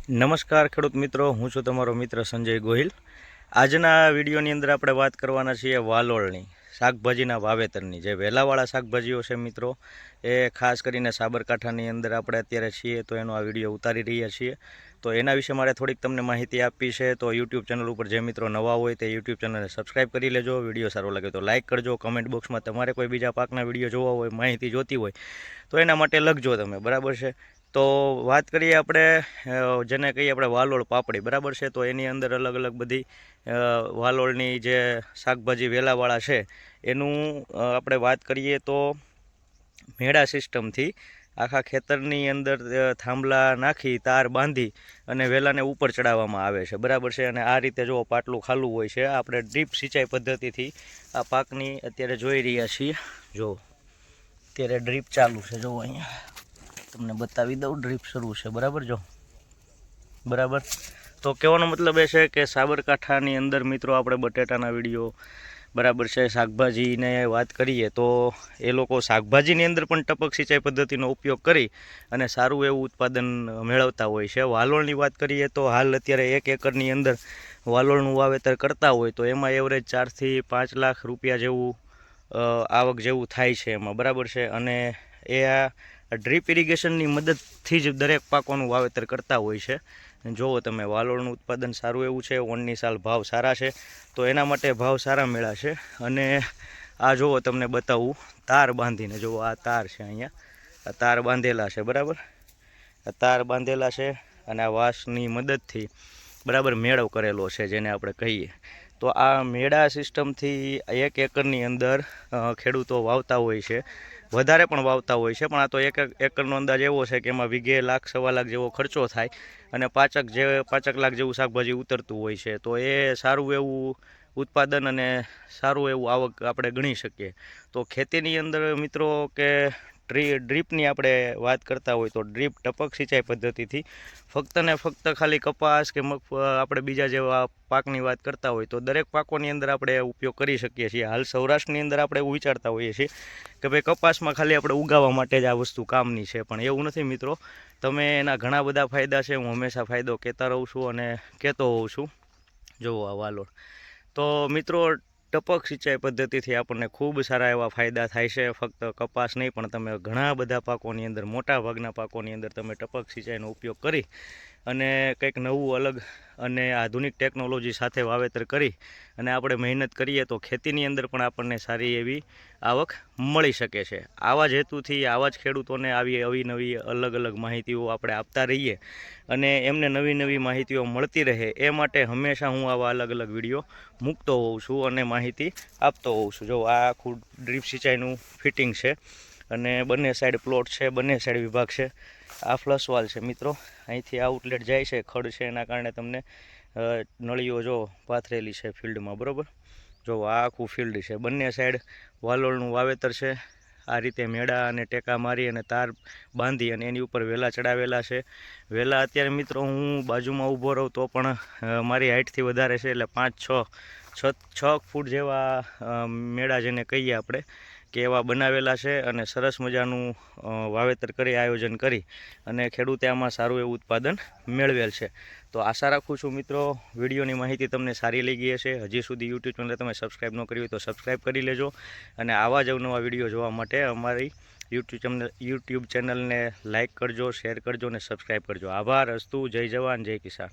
નમસ્કાર ખેડૂત મિત્રો, હું છું તમારો મિત્ર સંજય ગોહિલ। આજના વિડીયોની અંદર આપણે વાત કરવાના છીએ વાલોળની શાકભાજીના વાવેતરની। જે વેલાવાળા શાકભાજીઓ છે મિત્રો, એ ખાસ કરીને સાબરકાંઠાની અંદર આપણે અત્યારે છીએ તો એનો આ વિડીયો ઉતારી રહ્યા છીએ। તો એના વિશે મારે થોડીક તમને માહિતી આપવી છે। તો યુટ્યુબ ચેનલ ઉપર જે મિત્રો નવા હોય તે યુટ્યુબ ચેનલને સબસ્ક્રાઈબ કરી લેજો। વિડીયો સારો લાગે તો લાઇક કરજો। કમેન્ટ બોક્સમાં તમારે કોઈ બીજા પાકના વિડીયો જોવા હોય, માહિતી જોતી હોય તો એના માટે લખજો તમે, બરાબર છે। તો વાત કરીએ આપણે જેને કહીએ આપણે વાલોળ પાપડી, બરાબર છે। તો એની અંદર અલગ અલગ બધી વાલોળની જે શાકભાજી વેલાવાળા છે એનું આપણે વાત કરીએ તો મેળા સિસ્ટમથી આખા ખેતરની અંદર થાંભલા નાખી તાર બાંધી અને વેલાને ઉપર ચડાવવામાં આવે છે, બરાબર છે। અને આ રીતે જો પાટલું ખાલું હોય છે। આપણે ડ્રીપ સિંચાઈ પદ્ધતિથી આ પાકની અત્યારે જોઈ રહ્યા છીએ। જો અત્યારે ડ્રીપ ચાલુ છે, જો અહીંયા તમને બતાવી દઉં, ડ્રીપ શરૂ છે, બરાબર। જો બરાબર, તો કહેવાનો મતલબ એ છે કે સાબરકાંઠાની અંદર મિત્રો આપણે બટેટાના વિડીયો, બરાબર છે, શાકભાજીને વાત કરીએ તો એ લોકો શાકભાજીની અંદર પણ ટપક સિંચાઈ પદ્ધતિનો ઉપયોગ કરી અને સારું એવું ઉત્પાદન મેળવતા હોય છે। વાલોળની વાત કરીએ તો હાલ અત્યારે 1 એકરની અંદર વાલોળનું વાવેતર કરતા હોય તો એમાં એવરેજ 4 થી 5 લાખ રૂપિયા જેવું આવક જેવું થાય છે એમાં, બરાબર છે। અને એ આ ડ્રીપ ઇરિગેશનની મદદથી જ દરેક પાકોનું વાવેતર કરતા હોય છે। જુઓ તમે, વાલોળનું ઉત્પાદન સારું એવું છે, ઓણની સાલ ભાવ સારા છે, તો એના માટે ભાવ સારા મળ્યા છે। અને આ જુઓ તમને બતાવું, તાર બાંધીને, જુઓ આ તાર છે, અહીંયા આ તાર બાંધેલા છે, બરાબર, આ તાર બાંધેલા છે અને આ વાંસની મદદથી બરાબર મેળવ કરેલો છે જેને આપણે કહીએ। તો આ મેળા સિસ્ટમથી 1 એકરની અંદર ખેડૂતો વાવતા હોય છે, વધારે પણ વાવતા હોય છે, પણ આ તો 1 એકરનો અંદાજ એવો છે કે એમાં વીઘે 1 લાખ સવા લાખ જેવો ખર્ચો થાય અને 5 લાખ જેવું શાકભાજી ઉતરતું હોય છે। તો એ સારું એવું ઉત્પાદન અને સારું એવું આવક આપણે ગણી શકીએ। તો ખેતીની અંદર મિત્રો કે ડ્રીપની આપણે વાત કરતા હોય તો ડ્રીપ ટપક સિંચાઈ પદ્ધતિથી ફક્ત ને ફક્ત ખાલી કપાસ કે આપણે બીજા જેવા પાકની વાત કરતા હોય તો દરેક પાકોની અંદર આપણે ઉપયોગ કરી શકીએ છીએ। હાલ સૌરાષ્ટ્રની અંદર આપણે એવું વિચારતા હોઈએ છીએ કે ભાઈ કપાસમાં ખાલી આપણે ઉગાવવા માટે જ આ વસ્તુ કામની છે, પણ એવું નથી મિત્રો। તમે એના ઘણા બધા ફાયદા છે, હું હંમેશા ફાયદો કહેતા રહું છું અને કહેતો હોઉં છું। જુઓ આ વાલોળ, તો મિત્રો ટપક સિંચાઈ પદ્ધતિથી આપણને ખૂબ સારા એવા ફાયદા થાય છે। ફક્ત કપાસ નહીં પણ તમે ઘણા બધા પાકોની અંદર, મોટા ભાગના પાકોની અંદર તમે ટપક સિંચાઈનો ઉપયોગ કરી અને કંઈક નવું અલગ અને આધુનિક ટેકનોલોજી સાથે વાવેતર કરી અને આપણે મહેનત કરીએ તો ખેતીની અંદર પણ આપણને સારી એવી આવક મળી શકે છે। આવા જ હેતુથી આવા જ ખેડૂતોને આવી અવનવી અલગ અલગ માહિતીઓ આપણે આપતા રહીએ અને એમને નવી નવી માહિતીઓ મળતી રહે એ માટે હંમેશા હું આવા અલગ અલગ વિડીયો મૂકતો હોઉં છું અને માહિતી આપતો હોઉં છું। જો આ આખું ડ્રીપ સિંચાઈનું ફિટિંગ છે અને બંને સાઈડ પ્લોટ છે, બંને સાઈડ વિભાગ છે। આ ફ્લશવાલ છે મિત્રો, અહીંથી આઉટલેટ જાય છે, ખડ છે એના કારણે તમને નળીઓ જો પાથરેલી છે ફિલ્ડમાં, બરાબર। જો આ આખું ફિલ્ડ છે, બંને સાઈડ વાલોળનું વાવેતર છે। આ રીતે મેળા અને ટેકા મારી અને તાર બાંધી અને એની ઉપર વેલા ચડાવેલા છે। વેલા અત્યારે મિત્રો હું બાજુમાં ઊભો રહું તો પણ મારી હાઇટથી વધારે છે, એટલે 5-6 ફૂટ જેવા મેળા જેને કહીએ આપણે કે એવા બનાવેલા છે અને સરસ મજાનું વાવેતર કરી, આયોજન કરી અને ખેડૂતે આમાં સારું એવું ઉત્પાદન મેળવેલ છે। તો આશા રાખું છું મિત્રો વિડીયોની માહિતી તમને સારી લાગી હશે। હજી સુધી યુટ્યુબ ચેનલ તમે સબસ્ક્રાઈબ ન કરી હોય તો સબસ્ક્રાઈબ કરી લેજો અને આવા જ અવનવા વિડીયો જોવા માટે અમારી યુટ્યુબ ચેનલને લાઇક કરજો, શેર કરજો અને સબસ્ક્રાઈબ કરજો। આભાર, અસ્તુ, જય જવાન, જય કિસાન।